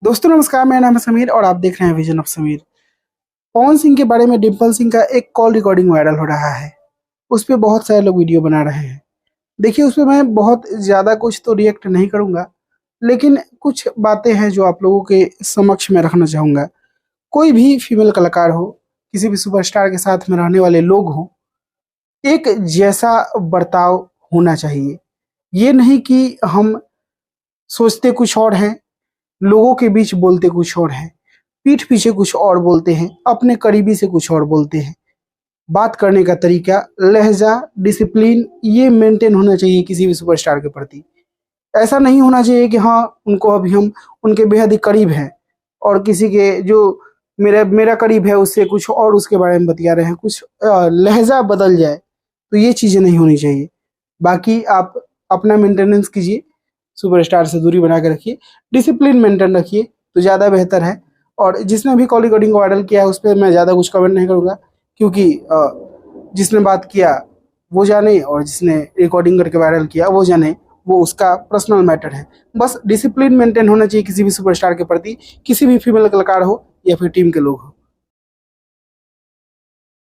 दोस्तों नमस्कार, मेरा नाम है समीर और आप देख रहे हैं विजन ऑफ समीर। पवन सिंह के बारे में डिम्पल सिंह का एक कॉल रिकॉर्डिंग वायरल हो रहा है। उस पे बहुत सारे लोग वीडियो बना रहे हैं। देखिए, उस पे मैं बहुत ज़्यादा कुछ तो रिएक्ट नहीं करूँगा, लेकिन कुछ बातें हैं जो आप लोगों के समक्ष में रखना चाहूँगा। कोई भी फीमेल कलाकार हो, किसी भी सुपरस्टार के साथ में रहने वाले लोग हों, एक जैसा बर्ताव होना चाहिए। ये नहीं कि हम सोचते कुछ और हैं, लोगों के बीच बोलते कुछ और हैं, पीठ पीछे कुछ और बोलते हैं, अपने करीबी से कुछ और बोलते हैं। बात करने का तरीका, लहजा, डिसिप्लिन ये मेंटेन होना चाहिए किसी भी सुपरस्टार के प्रति। ऐसा नहीं होना चाहिए कि हाँ, उनको अभी हम उनके बेहद ही करीब हैं और किसी के जो मेरा मेरा करीब है उससे कुछ और उसके बारे में बतिया रहे हैं, कुछ लहजा बदल जाए, तो ये चीज़ें नहीं होनी चाहिए। बाकी आप अपना मेंटेनेंस कीजिए, सुपरस्टार से दूरी बना के रखिए, डिसिप्लिन मेंटेन रखिए तो ज़्यादा बेहतर है। और जिसने भी कॉल रिकॉर्डिंग वायरल किया है उस पर मैं ज़्यादा कुछ कमेंट नहीं करूँगा, क्योंकि जिसने बात किया वो जाने और जिसने रिकॉर्डिंग करके वायरल किया वो जाने, वो उसका पर्सनल मैटर है। बस डिसिप्लिन मेंटेन होना चाहिए किसी भी सुपरस्टार के प्रति, किसी भी फीमेल कलाकार हो या फिर टीम के लोग हो।